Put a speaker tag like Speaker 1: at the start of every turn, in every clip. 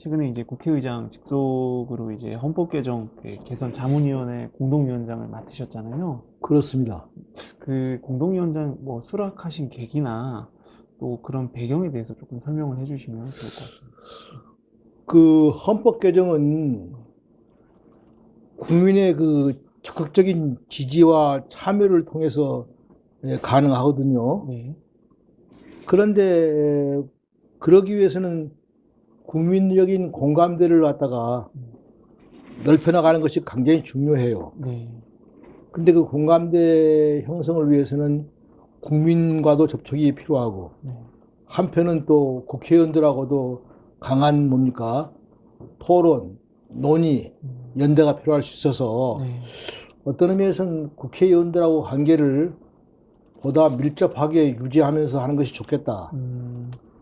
Speaker 1: 최근에 이제 국회의장 직속으로 이제 헌법 개정 개선 자문위원회 공동위원장을 맡으셨잖아요.
Speaker 2: 그렇습니다.
Speaker 1: 그 공동위원장 뭐 수락하신 계기나 또 그런 배경에 대해서 조금 설명을 해주시면 좋을 것 같습니다.
Speaker 2: 그 헌법 개정은 국민의 그 적극적인 지지와 참여를 통해서 가능하거든요.
Speaker 1: 네,
Speaker 2: 그런데 그러기 위해서는 국민적인 공감대를 갖다가 넓혀나가는 것이 굉장히 중요해요.
Speaker 1: 네,
Speaker 2: 근데 그 공감대 형성을 위해서는 국민과도 접촉이 필요하고,
Speaker 1: 네,
Speaker 2: 한편은 또 국회의원들하고도 강한 뭡니까 토론, 논의, 연대가 필요할 수 있어서
Speaker 1: 네,
Speaker 2: 어떤 의미에서는 국회의원들하고 관계를 보다 밀접하게 유지하면서 하는 것이 좋겠다,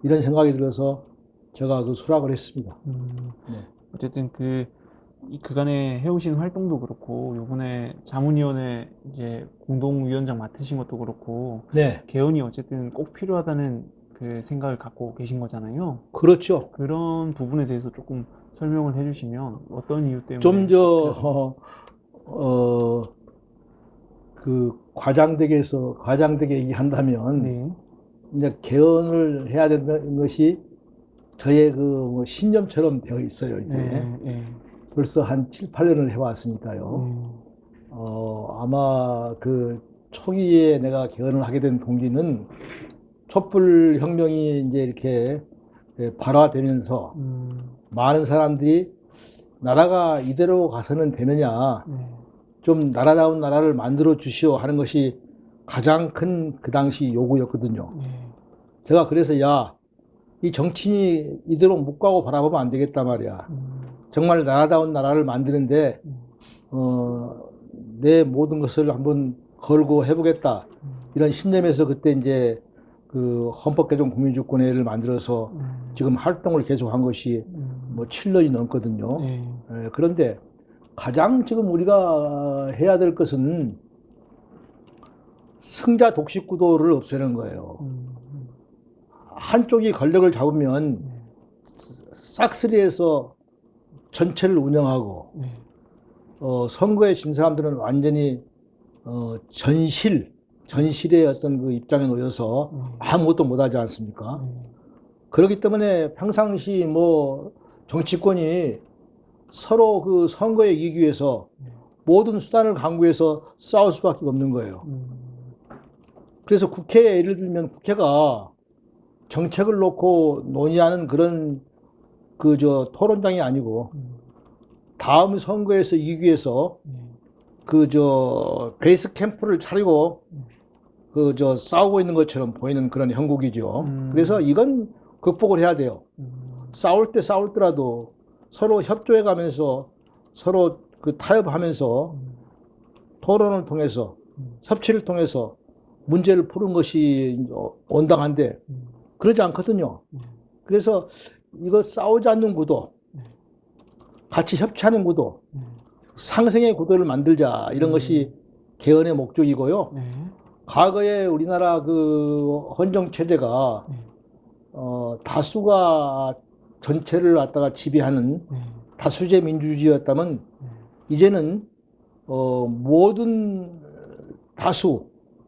Speaker 2: 이런 생각이 들어서 제가 그 수락을 했습니다. 네.
Speaker 1: 어쨌든 그간에 해오신 활동도 그렇고, 요번에 자문위원회 이제 공동위원장 맡으신 것도 그렇고,
Speaker 2: 네,
Speaker 1: 개헌이 어쨌든 꼭 필요하다는 그 생각을 갖고 계신 거잖아요.
Speaker 2: 그렇죠.
Speaker 1: 그런 부분에 대해서 조금 설명을 해주시면 어떤 이유 때문에
Speaker 2: 좀
Speaker 1: 꼭
Speaker 2: 그 과장되게 얘기한다면,
Speaker 1: 네,
Speaker 2: 이제 개헌을 해야 된다는 것이 저의 그 신념처럼 되어 있어요, 이제.
Speaker 1: 네, 네,
Speaker 2: 벌써 한 7, 8년을 해왔으니까요.
Speaker 1: 네,
Speaker 2: 아마 그 초기에 내가 개헌을 하게 된 동기는 촛불 혁명이 이제 이렇게 발화되면서 많은 사람들이 나라가 이대로 가서는 되느냐,
Speaker 1: 네,
Speaker 2: 좀 나라다운 나라를 만들어 주시오 하는 것이 가장 큰 그 당시 요구였거든요.
Speaker 1: 네,
Speaker 2: 제가 그래서 이 정치인이 이대로 묵과고 바라보면 안 되겠단 말이야. 정말 나라다운 나라를 만드는데 내 모든 것을 한번 걸고 해보겠다, 이런 신념에서 그때 이제 그 헌법개정 국민주권회를 만들어서 지금 활동을 계속한 것이 뭐 7년이 넘거든요.
Speaker 1: 네,
Speaker 2: 그런데 가장 지금 우리가 해야 될 것은 승자 독식 구도를 없애는 거예요. 한쪽이 권력을 잡으면 싹쓸이해서 전체를 운영하고,
Speaker 1: 네,
Speaker 2: 선거에 진 사람들은 완전히 전실의 어떤 그 입장에 놓여서 아무것도 못하지 않습니까? 그렇기 때문에 평상시 뭐 정치권이 서로 그 선거에 이기기 위해서 모든 수단을 강구해서 싸울 수밖에 없는 거예요. 그래서 국회에, 예를 들면 국회가 정책을 놓고 논의하는 그런 토론장이 아니고, 다음 선거에서 이기기 위해서 베이스 캠프를 차리고 싸우고 있는 것처럼 보이는 그런 형국이죠. 그래서 이건 극복을 해야 돼요. 싸울 때라도 서로 협조해 가면서, 서로 그 타협하면서, 토론을 통해서, 협치를 통해서 문제를 푸는 것이 온당한데 그러지 않거든요. 그래서 이거 싸우지 않는 구도, 같이 협치하는 구도, 상생의 구도를 만들자, 이런 것이 개헌의 목적이고요. 과거에 우리나라 그 헌정 체제가 다수가 전체를 갖다가 지배하는 다수제 민주주의였다면, 이제는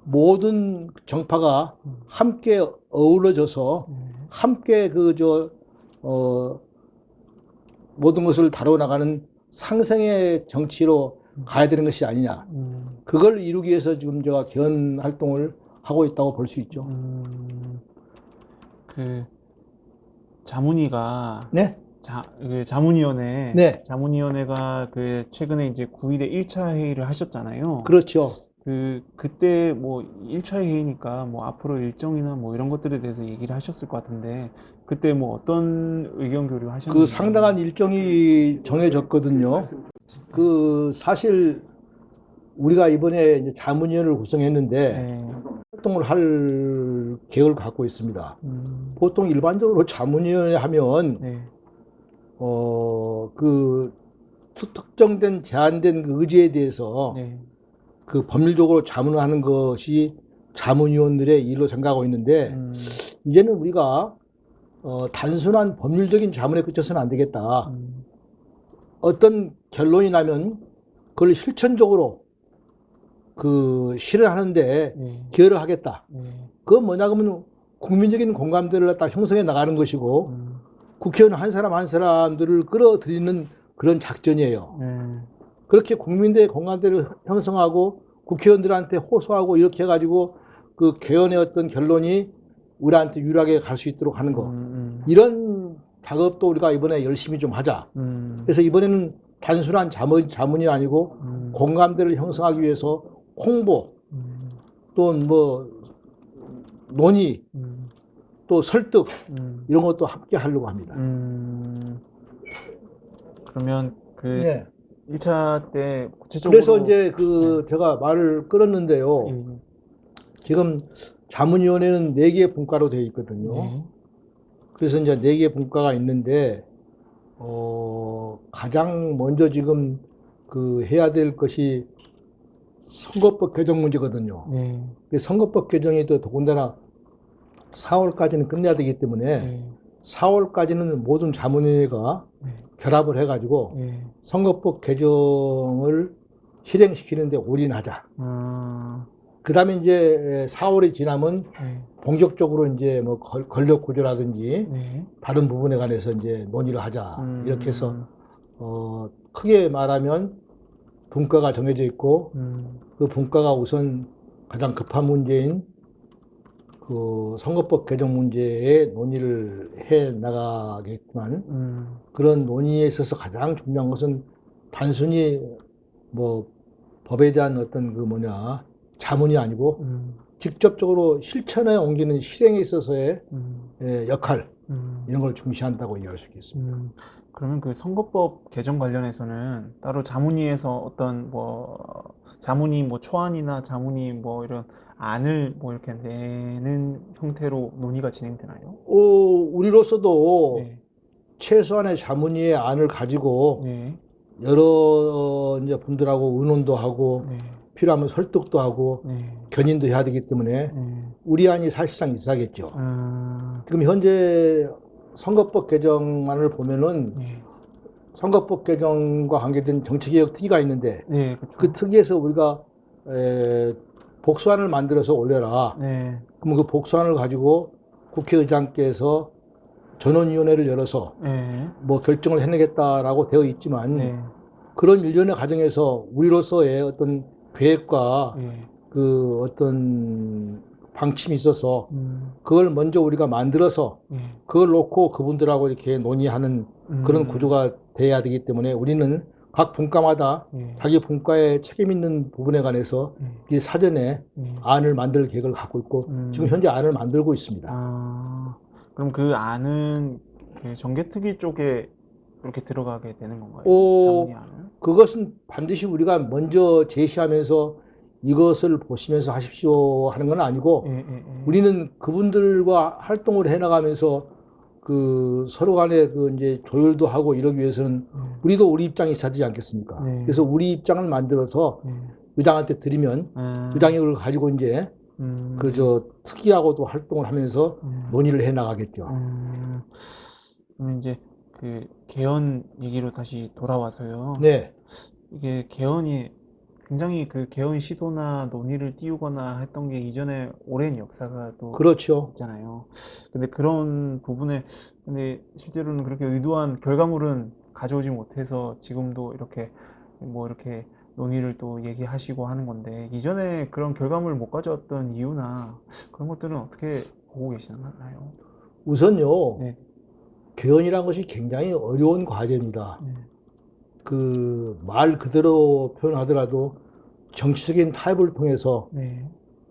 Speaker 2: 모든 정파가 함께 어우러져서 함께 모든 것을 다뤄나가는 상생의 정치로 가야 되는 것이 아니냐. 그걸 이루기 위해서 지금 제가 개헌 활동을 하고 있다고 볼 수 있죠.
Speaker 1: 그 자문위가
Speaker 2: 네?
Speaker 1: 그 자문위원회
Speaker 2: 네.
Speaker 1: 자문위원회가 그 최근에 이제 9일에 1차 회의를 하셨잖아요.
Speaker 2: 그렇죠.
Speaker 1: 그때 뭐 1차 회의니까 뭐 앞으로 일정이나 뭐 이런 것들에 대해서 얘기를 하셨을 것 같은데, 그때 뭐 어떤 의견 교류 하셨는지.
Speaker 2: 그 상당한 일정이 정해졌거든요. 그 사실 우리가 이번에 이제 자문위원회를 구성했는데
Speaker 1: 네.
Speaker 2: 활동을 할 계획을 갖고 있습니다. 보통 일반적으로 자문위원회 하면
Speaker 1: 네.
Speaker 2: 그 특정된 제한된 그 의제에 대해서
Speaker 1: 네.
Speaker 2: 그 법률적으로 자문하는 것이 자문위원들의 일로 생각하고 있는데, 이제는 우리가 단순한 법률적인 자문에 그쳐서는 안 되겠다. 어떤 결론이 나면 그걸 실천적으로 실현하는데 기여를 하겠다. 그건 뭐냐 그러면 국민적인 공감대를 갖다 형성해 나가는 것이고 국회의원 한 사람 한 사람들을 끌어들이는 그런 작전이에요. 그렇게 국민들의 공감대를 형성하고 국회의원들한테 호소하고 이렇게 해가지고 그 개헌의 어떤 결론이 우리한테 유리하게 갈 수 있도록 하는 거. 이런 작업도 우리가 이번에 열심히 좀 하자. 그래서 이번에는 단순한 자문이 아니고 공감대를 형성하기 위해서 홍보, 또 뭐 논의, 또 설득 이런 것도 함께 하려고 합니다.
Speaker 1: 그러면 그
Speaker 2: 네.
Speaker 1: 1차 때 구체적으로
Speaker 2: 그래서 이제 제가 말을 끌었는데요. 지금 자문위원회는 4개의 분과로 되어 있거든요. 그래서 이제 4개의 분과가 있는데 가장 먼저 지금 해야 될 것이 선거법 개정 문제거든요. 선거법 개정이 또 더군다나 4월까지는 끝내야 되기 때문에 4월까지는 모든 자문위원회가 결합을 해가지고 선거법 개정을 실행시키는데 올인하자. 그 다음에 이제 4월이 지나면 본격적으로 이제 뭐 권력 구조라든지 다른 부분에 관해서 이제 논의를 하자. 이렇게 해서 크게 말하면 분과가 정해져 있고 그 분과가 우선 가장 급한 문제인 선거법 개정 문제에 논의를 해 나가겠지만 그런 논의에 있어서 가장 중요한 것은 단순히 뭐 법에 대한 어떤 자문이 아니고 직접적으로 실천에 옮기는 실행에 있어서의 역할 이런 걸 중시한다고 이해할 수 있겠습니다.
Speaker 1: 그러면 그 선거법 개정 관련해서는 따로 자문위에서 어떤 자문위 초안이나 자문위 이런 안을 이렇게 내는 형태로 논의가 진행되나요?
Speaker 2: 우리로서도 최소한의 자문위의 안을 가지고 여러 이제 분들하고 의논도 하고 필요하면 설득도 하고 견인도 해야 되기 때문에 우리 안이 사실상 있어야겠죠. 지금 현재 선거법 개정안을 보면은 선거법 개정과 관계된 정치개혁 특위가 있는데
Speaker 1: 그렇죠.
Speaker 2: 그 특위에서 우리가 복수안을 만들어서 올려라. 그러면 그 복수안을 가지고 국회의장께서 전원위원회를 열어서 뭐 결정을 해내겠다라고 되어 있지만 그런 일련의 과정에서 우리로서의 어떤 계획과 어떤 방침이 있어서 그걸 먼저 우리가 만들어서 그걸 놓고 그분들하고 이렇게 논의하는 그런 구조가 돼야 되기 때문에 우리는 각 분과마다 자기 분과에 책임 있는 부분에 관해서 이 사전에 안을 만들 계획을 갖고 있고 지금 현재 안을 만들고 있습니다.
Speaker 1: 그럼 그 안은 정개특위 쪽에 그렇게 들어가게 되는 건가요? 자문위 안은?
Speaker 2: 그것은 반드시 우리가 먼저 제시하면서 이것을 보시면서 하십시오 하는 건 아니고 우리는 그분들과 활동을 해나가면서 서로 간에 이제 조율도 하고 이러기 위해서는 우리도 우리 입장이 있어야 되지 않겠습니까? 그래서 우리 입장을 만들어서 의장한테 드리면 의장이 그걸 가지고 이제 특위하고도 활동을 하면서 논의를 해나가겠죠.
Speaker 1: 그럼 이제 개헌 얘기로 다시 돌아와서요.
Speaker 2: 네.
Speaker 1: 이게 개헌이 굉장히 개헌 시도나 논의를 띄우거나 했던 게 이전에 오랜 역사가 또
Speaker 2: 그렇죠.
Speaker 1: 있잖아요. 근데 그런 부분에 실제로는 그렇게 의도한 결과물은 가져오지 못해서 지금도 이렇게 이렇게 논의를 또 얘기하시고 하는 건데 이전에 그런 결과물을 못 가져왔던 이유나 그런 것들은 어떻게 보고 계시나요?
Speaker 2: 우선요. 개헌이라는 것이 굉장히 어려운 과제입니다. 말 그대로 표현하더라도 정치적인 타협을 통해서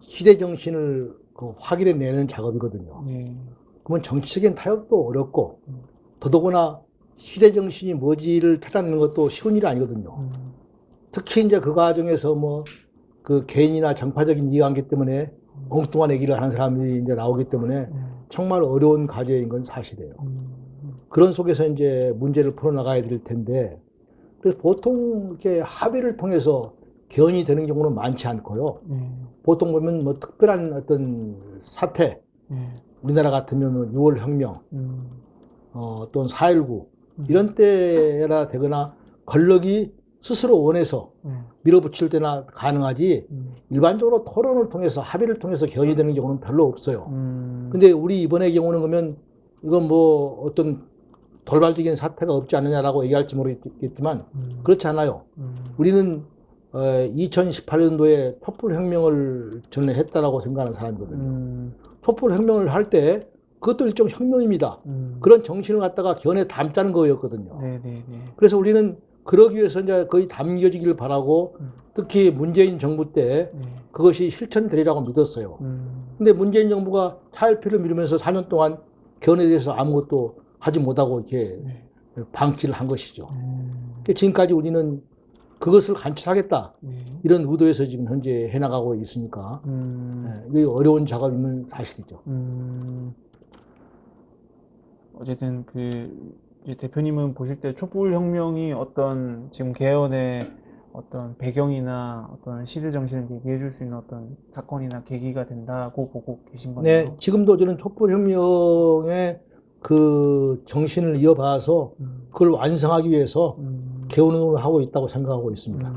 Speaker 2: 시대 정신을 확인해 내는 작업이거든요. 그러면 정치적인 타협도 어렵고 더더구나 시대 정신이 뭐지를 찾아내는 것도 쉬운 일이 아니거든요. 특히 이제 그 과정에서 개인이나 정파적인 이해관계 때문에 엉뚱한 얘기를 하는 사람들이 이제 나오기 때문에 정말 어려운 과제인 건 사실이에요. 그런 속에서 이제 문제를 풀어나가야 될 텐데 그래서 보통 이렇게 합의를 통해서 개헌이 되는 경우는 많지 않고요. 보통 보면 특별한 어떤 사태, 우리나라 같으면 6월 혁명,
Speaker 1: 음,
Speaker 2: 또는 4.19 이런 때나 되거나 권력이 스스로 원해서 밀어붙일 때나 가능하지 일반적으로 토론을 통해서 합의를 통해서 개헌이 되는 경우는 별로 없어요. 근데 우리 이번의 경우는 그러면 이건 뭐 어떤 돌발적인 사태가 없지 않느냐라고 얘기할지 모르겠지만 그렇지 않아요. 우리는 2018년도에 촛불혁명을 저는 했다라고 생각하는 사람이거든요. 촛불혁명을 할 때 그것도 일종 혁명입니다. 그런 정신을 갖다가 견해 담자는 거였거든요.
Speaker 1: 네네네.
Speaker 2: 그래서 우리는 그러기 위해서 이제 거의 담겨지기를 바라고 특히 문재인 정부 때 그것이 실천되리라고 믿었어요. 근데 문재인 정부가 차일피를 미루면서 4년 동안 견해에 대해서 아무것도 하지 못하고 이렇게 방치를 한 것이죠. 지금까지 우리는 그것을 관철하겠다 이런 의도에서 지금 현재 해나가고 있으니까 이게 어려운 작업인 사실이죠.
Speaker 1: 어쨌든 이제 대표님은 보실 때 촛불혁명이 어떤 지금 개헌의 어떤 배경이나 어떤 시대 정신을 얘기해 줄 수 있는 어떤 사건이나 계기가 된다고 보고 계신 거네요.
Speaker 2: 네, 지금도 저는 촛불혁명의 그 정신을 이어받아서 그걸 완성하기 위해서 개헌을 하고 있다고 생각하고 있습니다.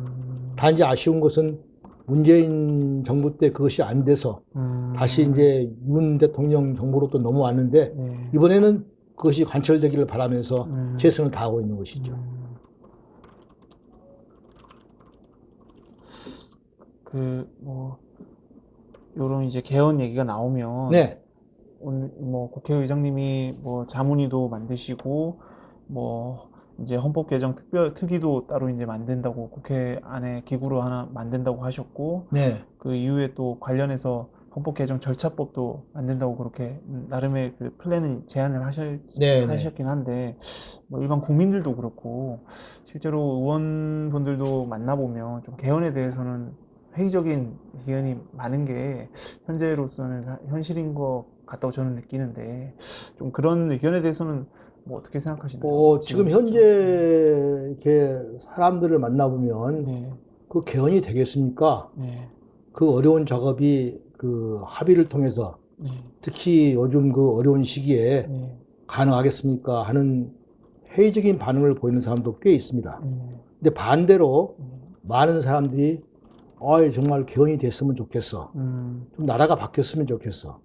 Speaker 2: 단지 아쉬운 것은 문재인 정부 때 그것이 안 돼서 다시 이제 윤 대통령 정부로 또 넘어왔는데 이번에는 그것이 관철되기를 바라면서 최선을 다하고 있는 것이죠.
Speaker 1: 요런 이제 개헌 얘기가 나오면
Speaker 2: 네,
Speaker 1: 오늘 뭐 국회의장님이 뭐 자문위도 만드시고 뭐 이제 헌법 개정 특위도 따로 이제 만든다고 국회 안에 기구로 하나 만든다고 하셨고
Speaker 2: 네,
Speaker 1: 그 이후에 또 관련해서 헌법 개정 절차법도 만든다고 그렇게 나름의 그 플랜을 제안을
Speaker 2: 네,
Speaker 1: 하셨긴 한데 뭐 일반 국민들도 그렇고 실제로 의원분들도 만나보면 좀 개헌에 대해서는 회의적인 의견이 많은 게 현재로서는 현실인 것 같다고 저는 느끼는데 좀 그런 의견에 대해서는 뭐 어떻게 생각하시나요?
Speaker 2: 지금
Speaker 1: 시점?
Speaker 2: 현재 이렇게 사람들을 만나보면
Speaker 1: 네,
Speaker 2: 그 개헌이 되겠습니까?
Speaker 1: 네,
Speaker 2: 그 어려운 작업이 그 합의를 통해서
Speaker 1: 네,
Speaker 2: 특히 요즘 그 어려운 시기에
Speaker 1: 네,
Speaker 2: 가능하겠습니까? 하는 회의적인 반응을 보이는 사람도 꽤 있습니다.
Speaker 1: 네,
Speaker 2: 근데 반대로 많은 사람들이 정말 개헌이 됐으면 좋겠어. 좀 나라가 바뀌었으면 좋겠어.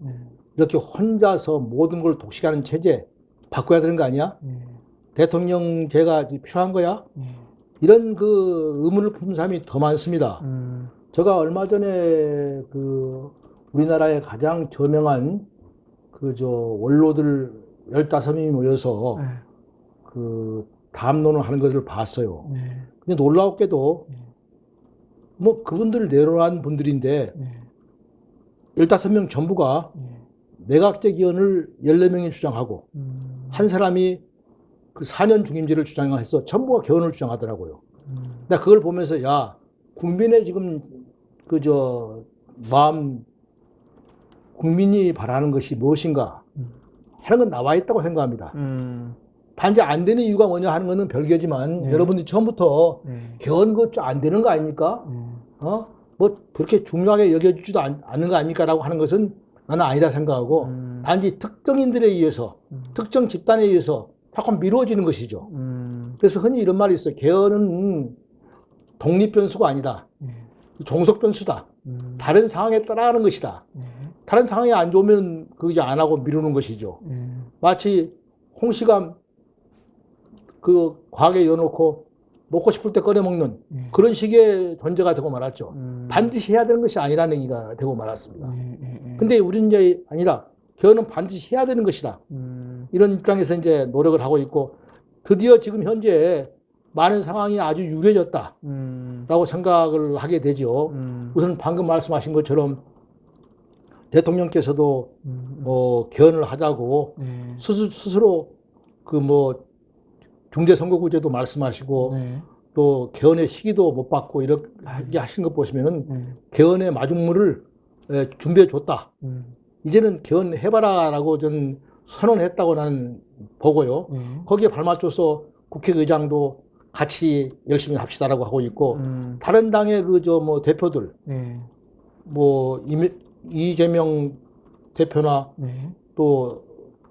Speaker 2: 이렇게 혼자서 모든 걸 독식하는 체제 바꿔야 되는 거 아니야? 대통령제가 필요한 거야? 이런 그 의문을 품는 사람이 더 많습니다. 제가 얼마 전에 그 우리나라의 가장 저명한 원로들 15명이 모여서 그 담론을 하는 것을 봤어요. 근데 놀라웠게도 뭐 그분들 내로란 분들인데 15명 전부가 내각제 개헌을 14명이 주장하고 한 사람이 그 4년 중임제를 주장해서 전부가 개헌을 주장하더라고요. 나 그걸 보면서 야, 국민의 지금 마음, 국민이 바라는 것이 무엇인가 하는 건 나와 있다고 생각합니다. 단지 안 되는 이유가 뭐냐 하는 것은 별개지만 여러분들이 처음부터 개헌 그거 안 되는 거 아닙니까? 뭐 그렇게 중요하게 여겨지지도 않는 거 아닙니까? 라고 하는 것은 나는 아니다 생각하고 단지 특정인들에 의해서 특정 집단에 의해서 자꾸 미루어지는 것이죠. 그래서 흔히 이런 말이 있어요. 개헌은 독립변수가 아니다. 종속변수다. 다른 상황에 따라가는 것이다. 다른 상황이 안 좋으면 그거 이제 안 하고 미루는 것이죠. 마치 홍시감 그 과하게 이어놓고 먹고 싶을 때 꺼내 먹는 그런 식의 존재가 되고 말았죠. 반드시 해야 되는 것이 아니라는 얘기가 되고 말았습니다. 근데 우리는 이제 아니다. 개헌은 반드시 해야 되는 것이다. 이런 입장에서 이제 노력을 하고 있고 드디어 지금 현재 많은 상황이 아주 유리해졌다라고 생각을 하게 되죠. 우선 방금 말씀하신 것처럼 대통령께서도 개헌을 하자고 스스로 중대선거구제도 말씀하시고 또 개헌의 시기도 못 받고 이렇게 하시는 것 보시면은 개헌의 마중물을 준비해 줬다. 이제는 개헌해봐라라고 저는 선언했다고 나는 보고요. 거기에 발맞춰서 국회의장도 같이 열심히 합시다라고 하고 있고 다른 당의 대표들 이재명 대표나 또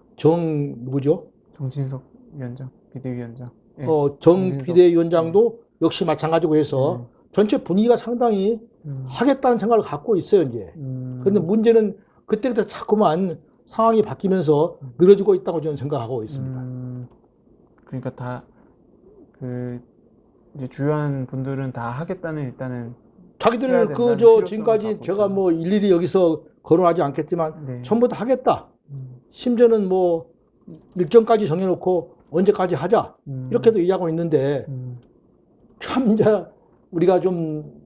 Speaker 2: 누구죠?
Speaker 1: 정진석 위원장, 비대위원장. 예,
Speaker 2: 정
Speaker 1: 정진석.
Speaker 2: 비대위원장도 역시 마찬가지고 해서
Speaker 1: 네.
Speaker 2: 전체 분위기가 상당히 하겠다는 생각을 갖고 있어요, 이제. 그런데 문제는 그때그때 자꾸만 상황이 바뀌면서 늘어지고 있다고 저는 생각하고 있습니다.
Speaker 1: 그러니까 다 이제 주요한 분들은 다 하겠다는 일단은 해야
Speaker 2: 자기들
Speaker 1: 된다는
Speaker 2: 지금까지
Speaker 1: 필요성을
Speaker 2: 제가
Speaker 1: 갖고
Speaker 2: 뭐 일일이 여기서 거론하지 않겠지만
Speaker 1: 네.
Speaker 2: 전부 다 하겠다.
Speaker 1: 음,
Speaker 2: 심지어는 뭐 일정까지 정해놓고 언제까지 하자.
Speaker 1: 음,
Speaker 2: 이렇게도 얘기하고 있는데 참 이제 우리가 좀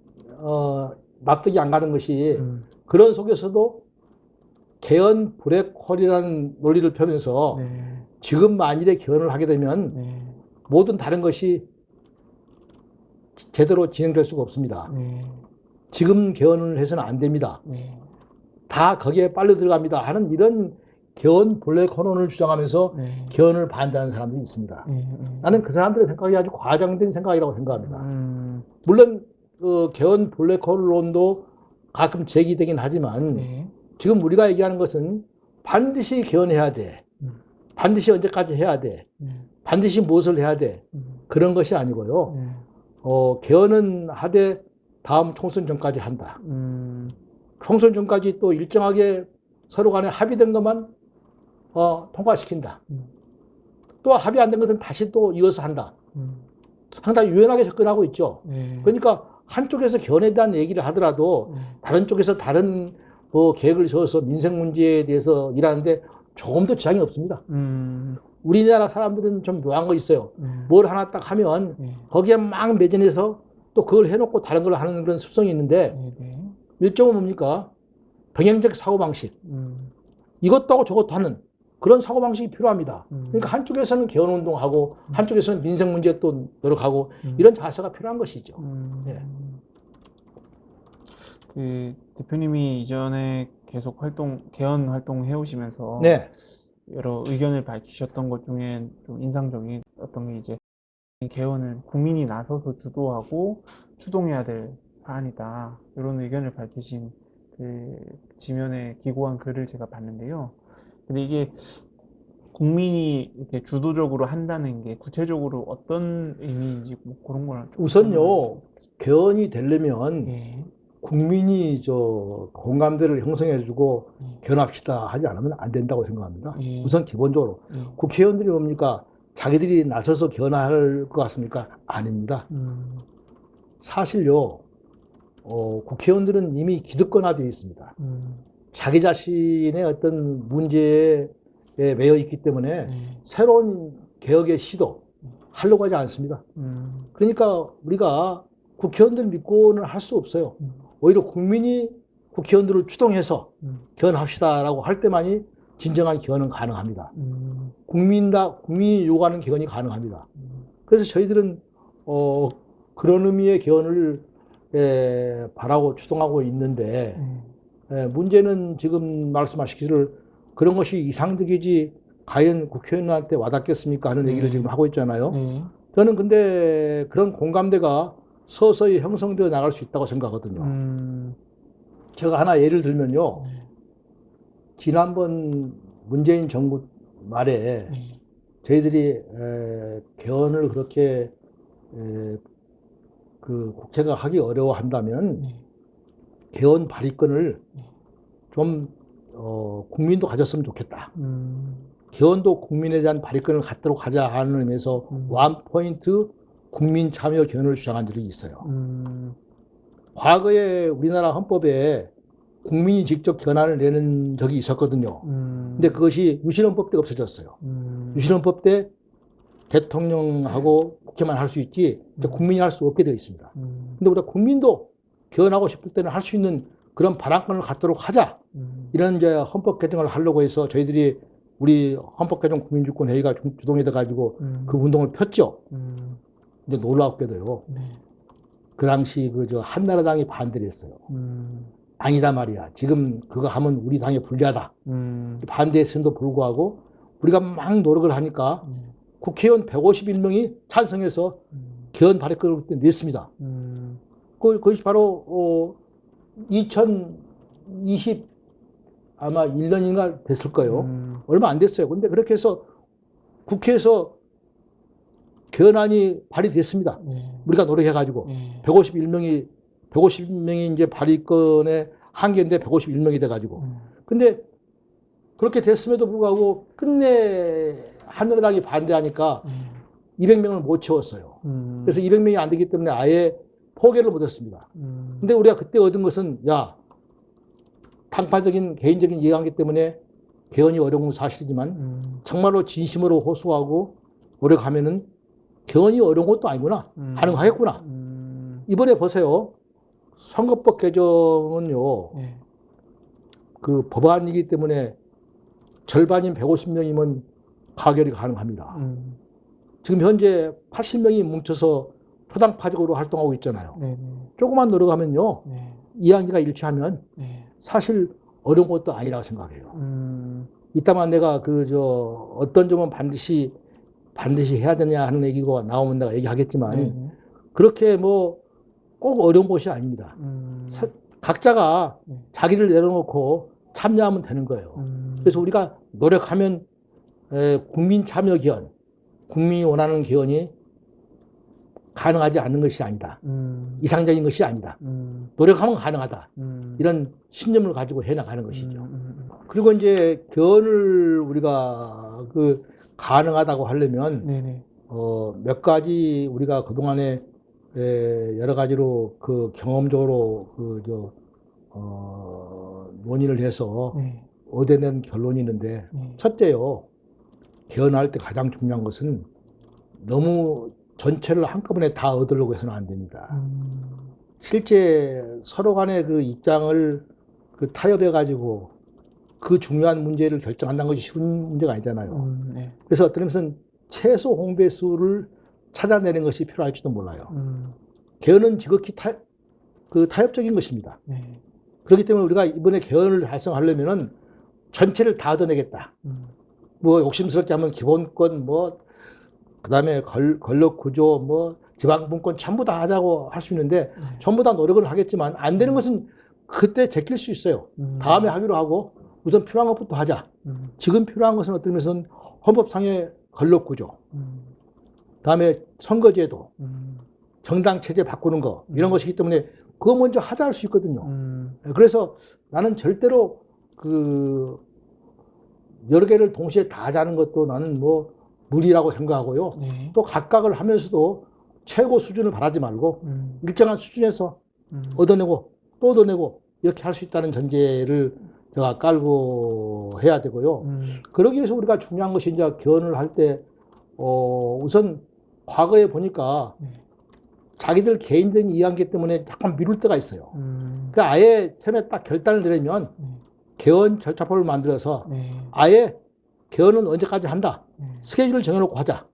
Speaker 2: 납득이 안 가는 것이 그런 속에서도 개헌 블랙홀이라는 논리를 펴면서
Speaker 1: 네,
Speaker 2: 지금 만일에 개헌을 하게 되면
Speaker 1: 네,
Speaker 2: 모든 다른 것이 제대로 진행될 수가 없습니다.
Speaker 1: 네,
Speaker 2: 지금 개헌을 해서는 안 됩니다.
Speaker 1: 네,
Speaker 2: 다 거기에 빨려 들어갑니다 하는 이런 개헌 블랙홀론을 주장하면서
Speaker 1: 네,
Speaker 2: 개헌을 반대하는 사람들이 있습니다. 나는 그 사람들의 생각이 아주 과장된 생각이라고 생각합니다. 물론 개헌 블랙홀론도 가끔 제기되긴 하지만
Speaker 1: 네,
Speaker 2: 지금 우리가 얘기하는 것은 반드시 개헌해야 돼. 반드시 언제까지 해야 돼. 반드시 무엇을 해야 돼. 그런 것이 아니고요.
Speaker 1: 네,
Speaker 2: 개헌은 하되 다음 총선 전까지 한다. 총선 전까지 또 일정하게 서로 간에 합의된 것만 통과시킨다. 또 합의 안 된 것은 다시 또 이어서 한다. 상당히 유연하게 접근하고 있죠.
Speaker 1: 네,
Speaker 2: 그러니까 한쪽에서 개헌에 대한 얘기를 하더라도 다른 쪽에서 다른 계획을 세워서 민생 문제에 대해서 일하는데 조금도 지장이 없습니다. 우리나라 사람들은 좀 묘한 거 있어요. 뭘 하나 딱 하면 거기에 막 매진해서 또 그걸 해놓고 다른 걸 하는 그런 습성이 있는데 일종은 뭡니까? 병행적 사고방식. 이것도 하고 저것도 하는 그런 사고방식이 필요합니다. 그러니까 한쪽에서는 개헌운동하고 한쪽에서는 민생 문제에 또 노력하고 이런 자세가 필요한 것이죠. 네.
Speaker 1: 그 대표님이 이전에 계속 개헌 활동 해오시면서
Speaker 2: 네.
Speaker 1: 여러 의견을 밝히셨던 것 중에 좀 인상적인 어떤 게 이제 개헌은 국민이 나서서 주도하고 추동해야 될 사안이다. 이런 의견을 밝히신 그 지면에 기고한 글을 제가 봤는데요. 근데 이게 국민이 이렇게 주도적으로 한다는 게 구체적으로 어떤 의미인지 뭐 그런 걸 좀
Speaker 2: 우선요, 개헌이 되려면
Speaker 1: 예,
Speaker 2: 국민이 공감대를 형성해주고 개헌합시다 하지 않으면 안 된다고 생각합니다.
Speaker 1: 예.
Speaker 2: 우선 기본적으로. 국회의원들이 뭡니까? 자기들이 나서서 개헌할 것 같습니까? 아닙니다. 사실요, 국회의원들은 이미 기득권화되어 있습니다. 자기 자신의 어떤 문제에 매여 있기 때문에 새로운 개혁의 시도 하려고 하지 않습니다. 그러니까 우리가 국회의원들 믿고는 할 수 없어요. 오히려 국민이 국회의원들을 추동해서 개헌합시다라고 할 때만이 진정한 개헌은 가능합니다. 국민이 요구하는 개헌이 가능합니다. 그래서 저희들은 그런 의미의 개헌을 바라고 추동하고 있는데 문제는 지금 말씀하시기를 그런 것이 이상적이지 과연 국회의원한테 와닿겠습니까 하는 얘기를 지금 하고 있잖아요. 저는 근데 그런 공감대가 서서히 형성되어 나갈 수 있다고 생각하거든요. 제가 하나 예를 들면요. 지난번 문재인 정부 말에 저희들이 개헌을 그렇게 그 국회가 하기 어려워한다면 개헌 발의권을 좀 국민도 가졌으면 좋겠다. 개헌도 국민에 대한 발의권을 갖도록 하자 하는 의미에서 원포인트 국민 참여 개헌을 주장한 적이 있어요. 과거에 우리나라 헌법에 국민이 직접 권한을 내는 적이 있었거든요. 근데 그것이 유신헌법 때 없어졌어요. 유신헌법 때 대통령하고 국회만 할 수 있지 국민이 할 수 없게 되어 있습니다. 근데 우리가 국민도 개헌하고 싶을 때는 할 수 있는 그런 발언권을 갖도록 하자. 이런 이제 헌법 개정을 하려고 해서 저희들이 우리 헌법 개정 국민주권 회의가 주동이 돼가지고 그 운동을 폈죠. 근데 놀랍게도요. 그 당시 한나라당이 반대를 했어요. 아니다 말이야. 지금 그거 하면 우리 당에 불리하다. 반대했음에도 불구하고 우리가 막 노력을 하니까 국회의원 151명이 찬성해서 개헌 발의권을 그때 냈습니다. 그것이 바로 2020 아마 1년인가 됐을 거예요. 얼마 안 됐어요. 근데 그렇게 해서 국회에서 개헌안이 발의됐습니다. 우리가 노력해가지고 151명이 이제 발의권의 한계인데 151명이 돼가지고. 근데 그렇게 됐음에도 불구하고 끝내 한나라당이 반대하니까 200명을 못 채웠어요. 그래서 200명이 안 되기 때문에 아예 포기를 못했습니다. 근데 우리가 그때 얻은 것은 야, 당파적인 개인적인 이해관계 때문에 개헌이 어려운 건 사실이지만 정말로 진심으로 호소하고 노력하면은 개헌이 어려운 것도 아니구나. 가능하겠구나. 이번에 보세요. 선거법 개정은요. 그 법안이기 때문에 절반인 150명이면 가결이 가능합니다. 지금 현재 80명이 뭉쳐서 초당파적으로 활동하고 있잖아요. 조금만 노력하면요. 이야기가 일치하면 사실 어려운 것도 아니라고 생각해요. 이따만 내가 어떤 점은 반드시 해야 되냐 하는 얘기가 나오면 내가 얘기하겠지만 그렇게 뭐 꼭 어려운 것이 아닙니다. 각자가 자기를 내려놓고 참여하면 되는 거예요. 그래서 우리가 노력하면 국민 참여 개헌, 국민이 원하는 개헌이 가능하지 않는 것이 아니다. 이상적인 것이 아니다. 노력하면 가능하다. 이런 신념을 가지고 해나가는 것이죠. 그리고 이제 개헌을 우리가 가능하다고 하려면 몇 가지 우리가 그동안에 여러 가지로 경험적으로 논의를 해서 얻어낸 결론이 있는데 첫째요. 개헌할 때 가장 중요한 것은 너무 전체를 한꺼번에 다 얻으려고 해서는 안 됩니다. 실제 서로 간의 입장을 타협해가지고 그 중요한 문제를 결정한다는 것이 쉬운 문제가 아니잖아요. 그래서 어떤 의미에서는 최소 홍배수를 찾아내는 것이 필요할지도 몰라요. 개헌은 지극히 타협적인 것입니다. 그렇기 때문에 우리가 이번에 개헌을 달성하려면은 전체를 다 얻어내겠다. 뭐 욕심스럽게 하면 기본권, 그 다음에 권력구조, 지방분권 전부 다 하자고 할 수 있는데 전부 다 노력을 하겠지만 안 되는 것은 그때 제낄 수 있어요. 다음에 하기로 하고 우선 필요한 것부터 하자. 지금 필요한 것은 어떤 면에서는 헌법상의 권력구조, 다음에 선거제도, 정당체제 바꾸는 거 이런 것이기 때문에 그거 먼저 하자 할 수 있거든요. 그래서 나는 절대로 여러 개를 동시에 다 하자는 것도 나는 무리라고 생각하고요. 또 각각을 하면서도 최고 수준을 바라지 말고 일정한 수준에서 얻어내고 또 얻어내고 이렇게 할 수 있다는 전제를 제가 깔고 해야 되고요. 그러기 위해서 우리가 중요한 것이 이제 개헌을 할 때 우선 과거에 보니까 자기들 개인적인 이해관계 때문에 약간 미룰 때가 있어요. 그러니까 아예 처음에 딱 결단을 내리면 개헌 절차법을 만들어서 아예 개헌은 언제까지 한다. 스케줄을 정해놓고 하자.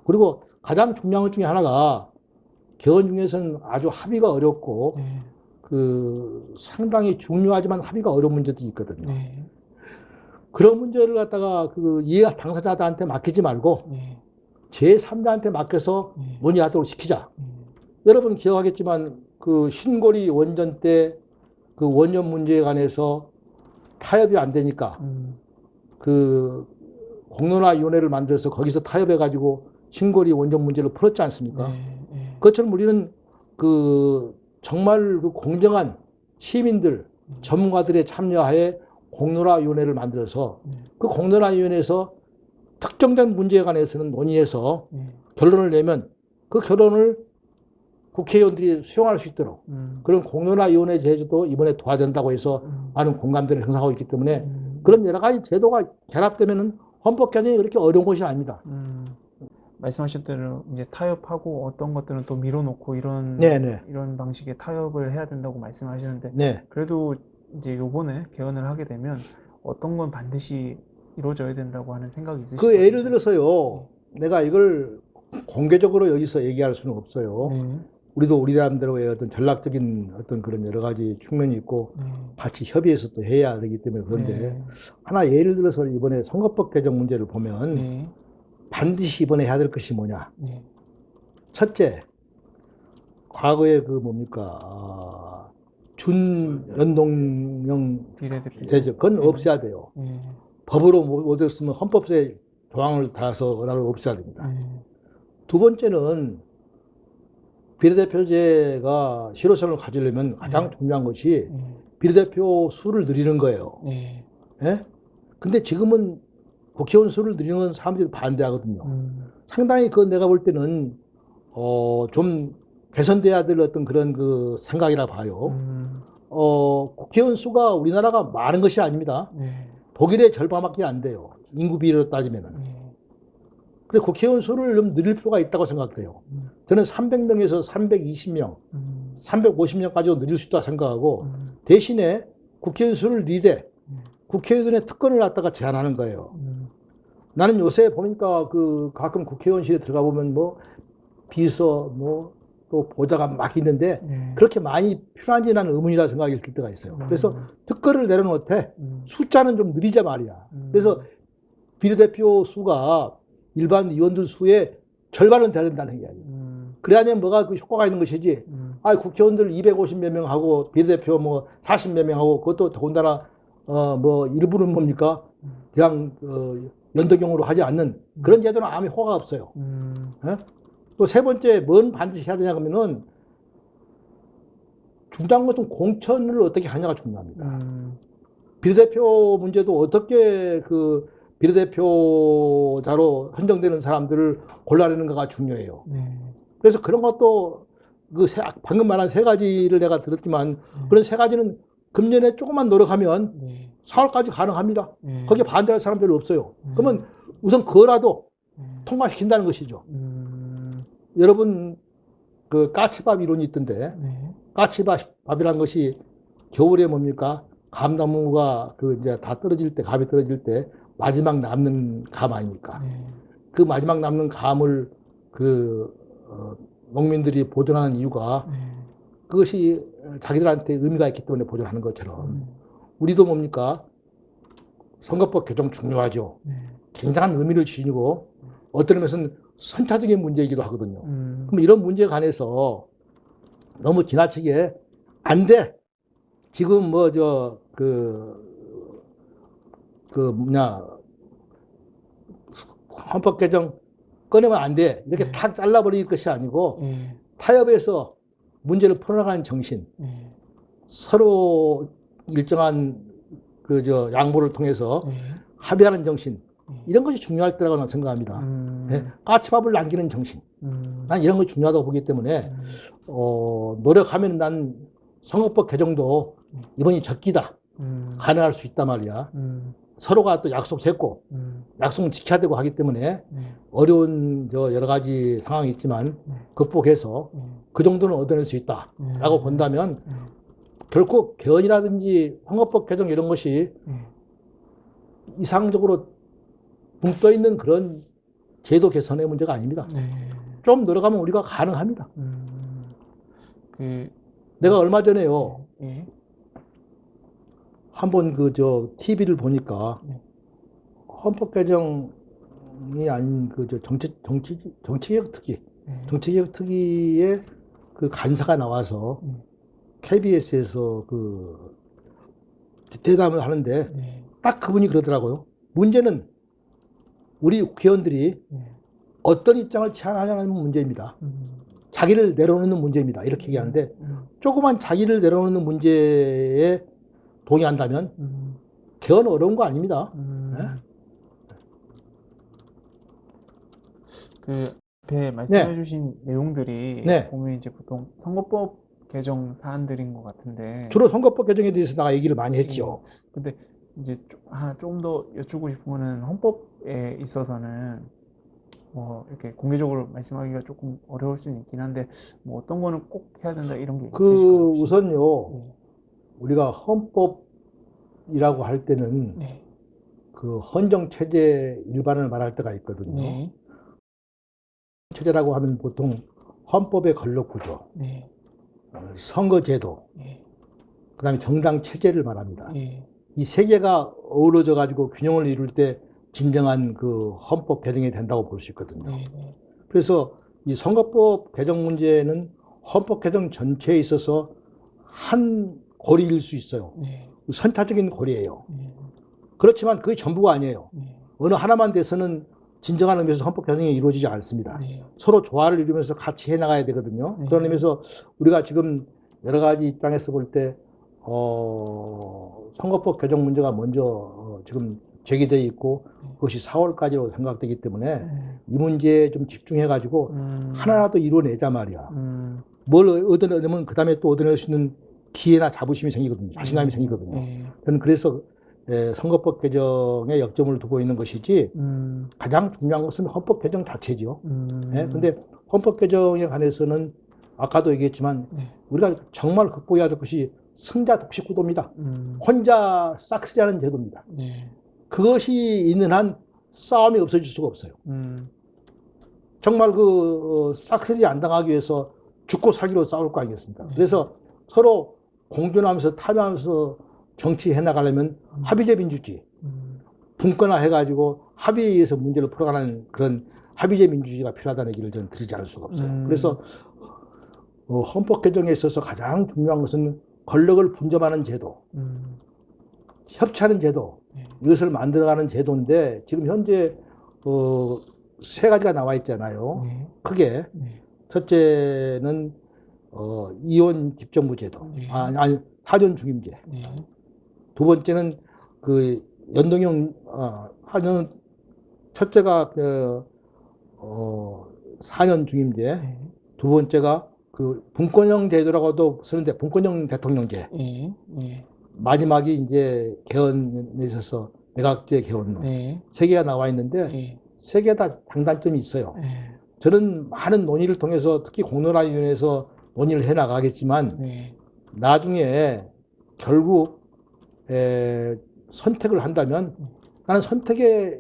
Speaker 2: 그리고 가장 중요한 것 중에 하나가 개헌 중에서는 아주 합의가 어렵고 상당히 중요하지만 합의가 어려운 문제들이 있거든요. 그런 문제를 갖다가 이해 당사자들한테 맡기지 말고 제3자한테 맡겨서 논의하도록 시키자. 여러분 기억하겠지만 신고리 원전 때 원전 문제에 관해서 타협이 안 되니까 공론화위원회를 만들어서 거기서 타협해가지고 신고리 원전 문제를 풀었지 않습니까? 그것처럼 우리는 정말 공정한 시민들, 전문가들의 참여하에 공론화위원회를 만들어서 그 공론화위원회에서 특정된 문제에 관해서는 논의해서 결론을 내면 그 결론을 국회의원들이 수용할 수 있도록 그런 공론화위원회 제도도 이번에 도와준다고 해서 많은 공감대를 형성하고 있기 때문에 그런 여러 가지 제도가 결합되면은 헌법 개정이 그렇게 어려운 것이 아닙니다.
Speaker 1: 말씀하신 대로 이제 타협하고 어떤 것들은 또 밀어놓고 이런 방식의 타협을 해야 된다고 말씀하시는데 그래도 이제 요번에 개헌을 하게 되면 어떤 건 반드시 이루어져야 된다고 하는 생각이 있으시죠?
Speaker 2: 예를 들어서요. 내가 이걸 공개적으로 여기서 얘기할 수는 없어요. 우리도 우리 나름대로의 어떤 전략적인 어떤 그런 여러 가지 측면이 있고 같이 협의해서 또 해야 되기 때문에 그런데 하나 예를 들어서 이번에 선거법 개정 문제를 보면 반드시 이번에 해야 될 것이 뭐냐. 첫째, 과거에 준연동형
Speaker 1: 비례대표.
Speaker 2: 되죠. 그건 없애야 돼요.
Speaker 1: 예.
Speaker 2: 법으로 못 없으면 헌법에 조항을 달아서 은하를 없애야 됩니다.
Speaker 1: 예.
Speaker 2: 두 번째는 비례대표제가 실효성을 가지려면 가장 중요한 것이
Speaker 1: 예.
Speaker 2: 비례대표 수를 늘리는 거예요.
Speaker 1: 예.
Speaker 2: 예? 근데 지금은 국회의원 수를 늘리는 사람들이 반대하거든요. 상당히 그 내가 볼 때는 좀 개선돼야 될 어떤 그런 그 생각이라 봐요. 국회의원 수가 우리나라가 많은 것이 아닙니다.
Speaker 1: 예.
Speaker 2: 독일의 절반밖에 안 돼요. 인구 비례로 따지면은.
Speaker 1: 예.
Speaker 2: 근데 국회의원 수를 좀 늘릴 필요가 있다고 생각해요. 저는 300명에서 320명, 350명까지도 늘릴 수 있다고 생각하고 대신에 국회의원 수를 늘리되 국회의원의 특권을 갖다가 제한하는 거예요. 나는 요새 보니까 그 가끔 국회의원실에 들어가 보면 뭐 비서 뭐 또 보좌가 막 있는데
Speaker 1: 예.
Speaker 2: 그렇게 많이 필요한지 나는 의문이라 생각이 들 때가 있어요. 그래서 특권을 내려놓되 숫자는 좀 늘리자 말이야. 그래서 비례대표 수가 일반 의원들 수의 절반은 돼야 된다는 얘기야. 그래야면 뭐가 그 효과가 있는 것이지. 국회의원들 250몇 명 하고 비례대표 뭐 40몇 명 하고 그것도 더군다나 뭐 일부는 뭡니까? 그냥 연동형으로 하지 않는 그런 제도는 아무 효과가 없어요. 또 세 번째 뭔 반드시 해야 되냐 그러면은 중요한 것은 공천을 어떻게 하냐가 중요합니다. 비례대표 문제도 어떻게 그 비례대표자로 선정되는 사람들을 골라내는가가 중요해요. 그래서 그런 것도 그 방금 말한 세 가지를 내가 들었지만 그런 세 가지는 금년에 조금만 노력하면 4월까지 가능합니다. 거기에 반대할 사람들이 없어요. 그러면 우선 그거라도 통과시킨다는 것이죠. 여러분 그 까치밥 이론이 있던데 까치밥이라는 것이 겨울에 뭡니까? 감나무가 그 이제 다 떨어질 때 감이 떨어질 때 마지막 남는 감 아닙니까? 그 마지막 남는 감을 그 농민들이 보존하는 이유가 그것이 자기들한테 의미가 있기 때문에 보존하는 것처럼 우리도 뭡니까? 선거법 개정 중요하죠. 굉장한 의미를 지니고 어떤 의미에서는 선차적인 문제이기도 하거든요. 그럼 이런 문제에 관해서 너무 지나치게 안 돼. 지금 뭐 헌법 개정 꺼내면 안 돼. 이렇게 탁 잘라버릴 것이 아니고 타협해서 문제를 풀어나가는 정신, 서로 일정한 양보를 통해서 합의하는 정신, 이런 것이 중요할 때라고 저는 생각합니다. 까치밥을 남기는 정신. 난 이런 것이 중요하다고 보기 때문에 노력하면 난 선거법 개정도 이번이 적기다. 가능할 수 있단 말이야. 서로가 또 약속했고 약속은 지켜야 되고 하기 때문에 어려운 여러 가지 상황이 있지만 극복해서 그 정도는 얻어낼 수 있다라고 본다면 결코 개헌이라든지 선거법 개정 이런 것이 이상적으로 붕 떠 있는 그런 제도 개선의 문제가 아닙니다. 좀 노력하면 우리가 가능합니다. 내가 얼마 전에요. 한번 TV를 보니까 헌법 개정이 아닌 정치개혁 특위, 정치개혁 특위의 그 간사가 나와서 KBS에서 그 대담을 하는데 딱 그분이 그러더라고요. 문제는 우리 국회의원들이 어떤 입장을 취하느냐는 문제입니다. 자기를 내려놓는 문제입니다. 이렇게 얘기하는데 조그만 자기를 내려놓는 문제에 동의한다면 개헌 어려운 거 아닙니다.
Speaker 1: 그 앞에 말씀해주신 내용들이 보면 이제 보통 선거법 개정 사안들인 것 같은데
Speaker 2: 주로 선거법 개정에 대해서 내가 얘기를 많이 했죠.
Speaker 1: 근데 이제 조금 더 여쭙고 싶은 거는 헌법에 있어서는 뭐 이렇게 공개적으로 말씀하기가 조금 어려울 수는 있긴 한데 뭐 어떤 거는 꼭 해야 된다 이런 게 있으실까요?
Speaker 2: 우선요. 우리가 헌법이라고 할 때는 그 헌정 체제 일반을 말할 때가 있거든요. 체제라고 하면 보통 헌법의 권력 구조, 선거제도, 그다음에 정당 체제를 말합니다. 이 세 개가 어우러져 가지고 균형을 이룰 때 진정한 그 헌법 개정이 된다고 볼 수 있거든요. 그래서 이 선거법 개정 문제는 헌법 개정 전체에 있어서 한 고리일 수 있어요.
Speaker 1: 네.
Speaker 2: 선차적인 고리예요.
Speaker 1: 네.
Speaker 2: 그렇지만 그게 전부가 아니에요.
Speaker 1: 네.
Speaker 2: 어느 하나만 돼서는 진정한 의미에서 헌법 개정이 이루어지지 않습니다.
Speaker 1: 네.
Speaker 2: 서로 조화를 이루면서 같이 해나가야 되거든요.
Speaker 1: 네.
Speaker 2: 그런 의미에서 우리가 지금 여러 가지 입장에서 볼 때 선거법 개정 문제가 먼저 지금 제기되어 있고 그것이 4월까지로 생각되기 때문에 이 문제에 좀 집중해가지고 하나라도 이루어내자 말이야. 뭘 얻어내면 그 다음에 또 얻어낼 수 있는 기회나 자부심이 생기거든요. 자신감이 생기거든요. 저는 그래서 선거법 개정에 역점을 두고 있는 것이지 가장 중요한 것은 헌법 개정 자체죠. 그런데 헌법 개정에 관해서는 아까도 얘기했지만 우리가 정말 극복해야 될 것이 승자 독식 구도입니다. 혼자 싹쓸이하는 제도입니다. 그것이 있는 한 싸움이 없어질 수가 없어요. 정말 그 싹쓸이 안 당하기 위해서 죽고 살기로 싸울 거 아니겠습니까? 그래서 서로 공존하면서 타협하면서 정치해 나가려면 합의제 민주주의, 분권화 해가지고 합의에 의해서 문제를 풀어가는 그런 합의제 민주주의가 필요하다는 얘기를 저는 드리지 않을 수가 없어요. 그래서 헌법 개정에 있어서 가장 중요한 것은 권력을 분점하는 제도, 협치하는 제도, 이것을 만들어가는 제도인데 지금 현재 세 가지가 나와 있잖아요. 크게 첫째는 이혼 집정부 제도, 아니 사전 중임제. 두 번째는 그 연동형 하는 첫째가 4년 중임제, 두 번째가 그 분권형 제도라고도 쓰는데 분권형 대통령제. 마지막이 이제 개헌에 있어서 내각제 개헌론. 세 개가 나와 있는데 세 개 다 장단점이 있어요. 저는 많은 논의를 통해서 특히 공론화위원회에서 논의를 해 나가겠지만 나중에 결국 선택을 한다면 나는 선택에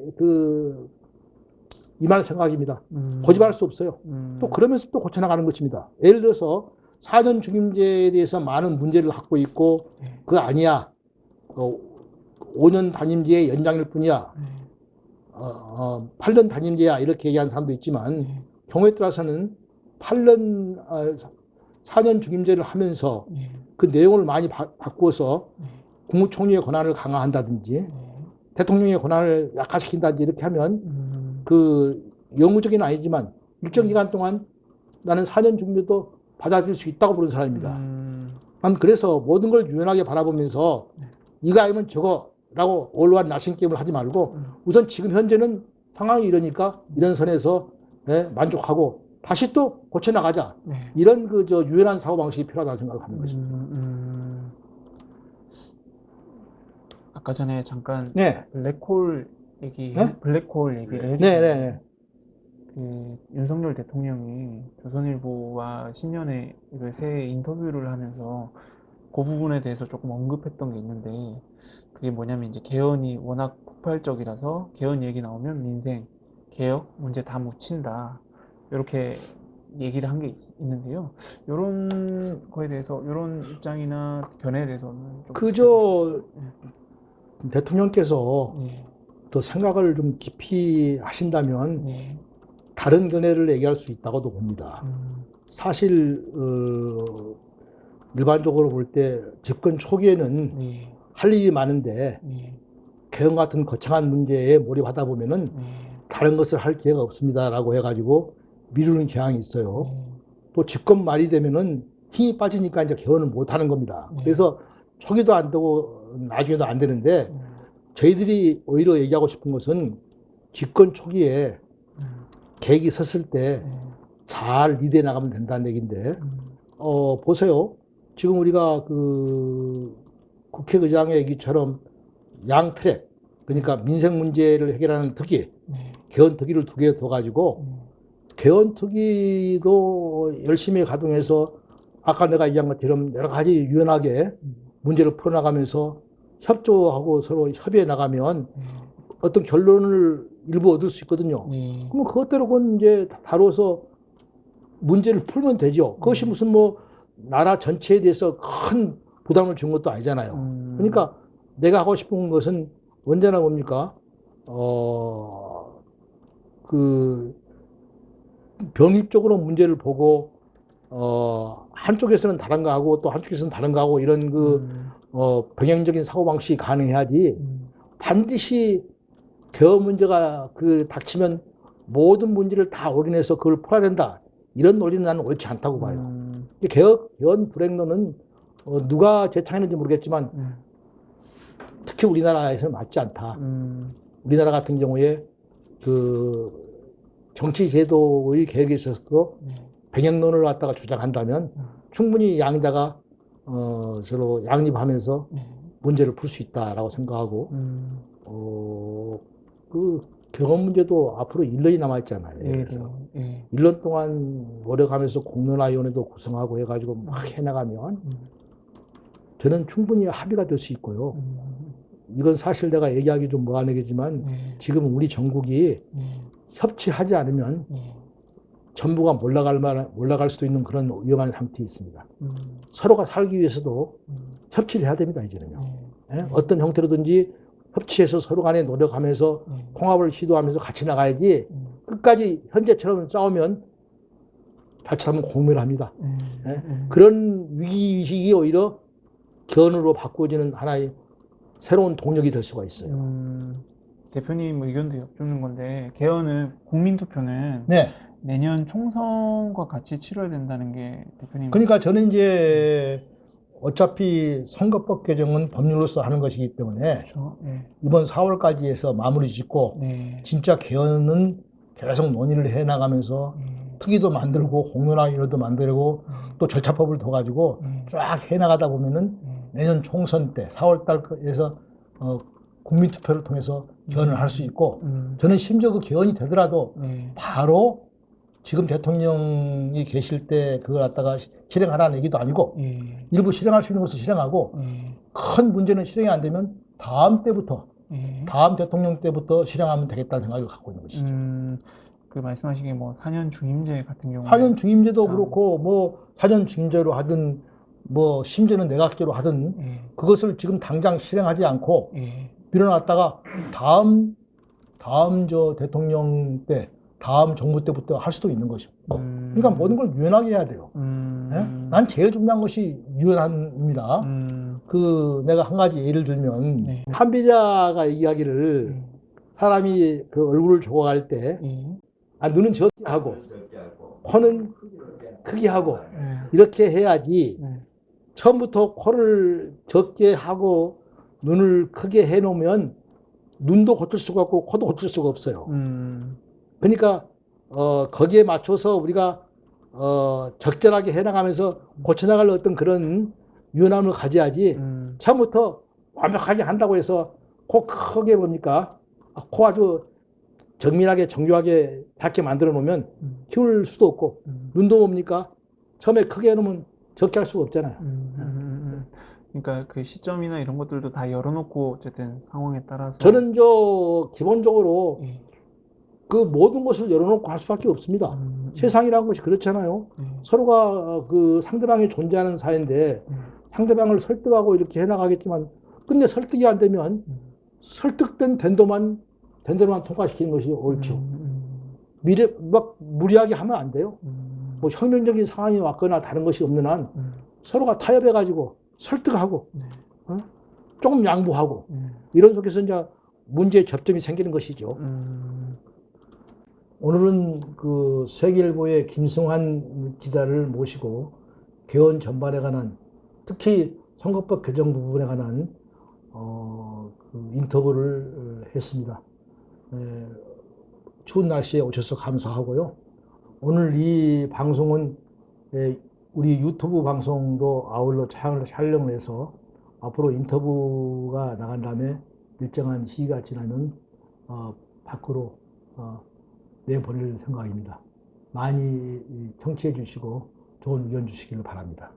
Speaker 2: 임할 생각입니다. 고집할 수 없어요. 또 그러면서 또 고쳐나가는 것입니다. 예를 들어서 4년 중임제에 대해서 많은 문제를 갖고 있고 그거 아니야. 5년 단임제의 연장일 뿐이야. 8년 단임제야. 이렇게 얘기하는 사람도 있지만 경우에 따라서는 4년 중임제를 하면서 그 내용을 많이 바꾸어서 국무총리의 권한을 강화한다든지 대통령의 권한을 약화시킨다든지 이렇게 하면 그 영구적인 아니지만 일정 기간 동안 나는 4년 중임제도 받아들일 수 있다고 보는 사람입니다. 난 그래서 모든 걸 유연하게 바라보면서 이거 아니면 저거라고 올바른 나신 게임을 하지 말고 우선 지금 현재는 상황이 이러니까 이런 선에서 만족하고 다시 또 고쳐나가자. 이런 유연한 사고방식이 필요하다는 생각을 하는 것입니다.
Speaker 1: 아까 전에 잠깐
Speaker 2: 네.
Speaker 1: 블랙홀 얘기를
Speaker 2: 네,
Speaker 1: 해주셨는데
Speaker 2: 네.
Speaker 1: 그 윤석열 대통령이 조선일보와 신년에 새 인터뷰를 하면서 그 부분에 대해서 조금 언급했던 게 있는데 그게 뭐냐면 이제 개헌이 워낙 폭발적이라서 개헌 얘기 나오면 민생, 개혁 문제 다 묻힌다 이렇게 얘기를 한 게 있는데요. 이런 거에 대해서 이런 입장이나 견해에 대해서는 좀
Speaker 2: 대통령께서 더 생각을 좀 깊이 하신다면 다른 견해를 얘기할 수 있다고도 봅니다. 사실 일반적으로 볼 때 집권 초기에는 할 일이 많은데 개헌 같은 거창한 문제에 몰입하다 보면은 다른 것을 할 기회가 없습니다라고 해가지고 미루는 경향이 있어요. 또 집권 말이 되면은 힘이 빠지니까 이제 개헌을 못 하는 겁니다. 그래서 초기도 안 되고 나중에도 안 되는데 저희들이 오히려 얘기하고 싶은 것은 집권 초기에 계획이 섰을 때 잘 리드해 나가면 된다는 얘기인데 보세요. 지금 우리가 그 국회의장의 얘기처럼 양 트랙, 그러니까 민생 문제를 해결하는 특위, 개헌 특위를 두 개 둬가지고 개헌 특위도 열심히 가동해서 아까 내가 얘기한 것처럼 여러 가지 유연하게 문제를 풀어나가면서 협조하고 서로 협의해 나가면 어떤 결론을 일부 얻을 수 있거든요. 그러면 그것대로 그건 이제 다뤄서 문제를 풀면 되죠. 그것이 무슨 뭐 나라 전체에 대해서 큰 부담을 준 것도 아니잖아요. 그러니까 내가 하고 싶은 것은 언제나 뭡니까? 병립적으로 문제를 보고 한쪽에서는 다른 거 하고 또 한쪽에서는 다른 거 하고 이런 병행적인 사고방식이 가능해야지 반드시 개헌 문제가 닥치면 모든 문제를 다 올인해서 그걸 풀어야 된다. 이런 논리는 나는 옳지 않다고 봐요. 개헌 불행론은 누가 제창했는지 모르겠지만 특히 우리나라에서는 맞지 않다. 우리나라 같은 경우에 정치 제도의 계획에 있어서도 병행론을 갖다가 주장한다면 충분히 양자가 서로 양립하면서 문제를 풀 수 있다라고 생각하고 개헌 문제도 앞으로 1년이 남아있잖아요. 그래서 1년 동안 노력하면서 공론화위원회도 구성하고 해가지고 막 해나가면 저는 충분히 합의가 될 수 있고요. 이건 사실 내가 얘기하기 좀 뭐한 얘기지만 지금 우리 전국이 협치하지 않으면 전부가 몰락할 수도 있는 그런 위험한 상태에 있습니다. 서로가 살기 위해서도 협치를 해야 됩니다, 이제는요. 어떤 형태로든지 협치해서 서로 간에 노력하면서 통합을 시도하면서 같이 나가야지 끝까지 현재처럼 싸우면 자칫하면 공멸합니다. 그런 위기의식이 오히려 견으로 바꿔지는 하나의 새로운 동력이 될 수가 있어요.
Speaker 1: 대표님 의견도 여쭙는 건데 개헌은 국민투표는
Speaker 2: 네.
Speaker 1: 내년 총선과 같이 치러야 된다는 게 대표님.
Speaker 2: 그러니까 저는 이제 어차피 선거법 개정은 법률로서 하는 것이기 때문에
Speaker 1: 그렇죠. 네.
Speaker 2: 이번 4월까지 해서 마무리 짓고 진짜 개헌은 계속 논의를 해나가면서 특위도 만들고 공론화위원회도 만들고 또 절차법을 더 가지고 쫙 해나가다 보면은 내년 총선 때 4월달에서 국민투표를 통해서 개헌을 할 수 있고 저는 심지어 그 개헌이 되더라도 바로 지금 대통령이 계실 때 그걸 갖다가 실행하라는 얘기도 아니고 일부 실행할 수 있는 것을 실행하고 큰 문제는 실행이 안 되면 다음 대통령 때부터 실행하면 되겠다는 생각을 갖고 있는 것이죠.
Speaker 1: 그 말씀하신 뭐 4년 중임제 같은 경우에
Speaker 2: 4년 중임제도 그렇고 뭐 4년 중임제로 하든 뭐 심지어는 내각제로 하든 그것을 지금 당장 실행하지 않고 밀어놨다가 다음 대통령 때 다음 정부 때부터 할 수도 있는 것이고. 그러니까 모든 걸 유연하게 해야 돼요. 난 제일 중요한 것이 유연합니다. 내가 한 가지 예를 들면 한비자가 얘기하기를 사람이 얼굴을 조각할 때 눈은 적게 하고 코는 크게 하고 이렇게 해야지 처음부터 코를 적게 하고 눈을 크게 해놓으면 눈도 고칠 수가 없고 코도 고칠 수가 없어요. 그러니까 거기에 맞춰서 우리가 적절하게 해나가면서 고쳐나갈 어떤 그런 유연함을 가져야지 처음부터 완벽하게 한다고 해서 코 크게 보니까 코 아주 정밀하게 정교하게 작게 만들어 놓으면 키울 수도 없고 눈도 뭡니까 처음에 크게 해놓으면 적게 할 수가 없잖아요.
Speaker 1: 그러니까 그 시점이나 이런 것들도 다 열어놓고 어쨌든 상황에 따라서
Speaker 2: 저는 기본적으로 그 모든 것을 열어놓고 할 수밖에 없습니다. 세상이라는 것이 그렇잖아요. 서로가 상대방이 존재하는 사회인데 상대방을 설득하고 이렇게 해나가겠지만 근데 설득이 안 되면 설득된 된도만 통과시키는 것이 옳죠. 막 무리하게 하면 안 돼요. 뭐 혁명적인 상황이 왔거나 다른 것이 없는 한 서로가 타협해가지고 설득하고 조금 양보하고 이런 속에서 이제 문제의 접점이 생기는 것이죠. 오늘은 세계일보의 김승환 기자를 모시고 개헌 전반에 관한 특히 선거법 개정 부분에 관한 인터뷰를 했습니다. 추운 날씨에 오셔서 감사하고요. 오늘 이 방송은 우리 유튜브 방송도 아울러 촬영을 해서 앞으로 인터뷰가 나간 다음에 일정한 시기가 지나면 밖으로 내보낼 생각입니다. 많이 청취해 주시고 좋은 의견 주시기를 바랍니다.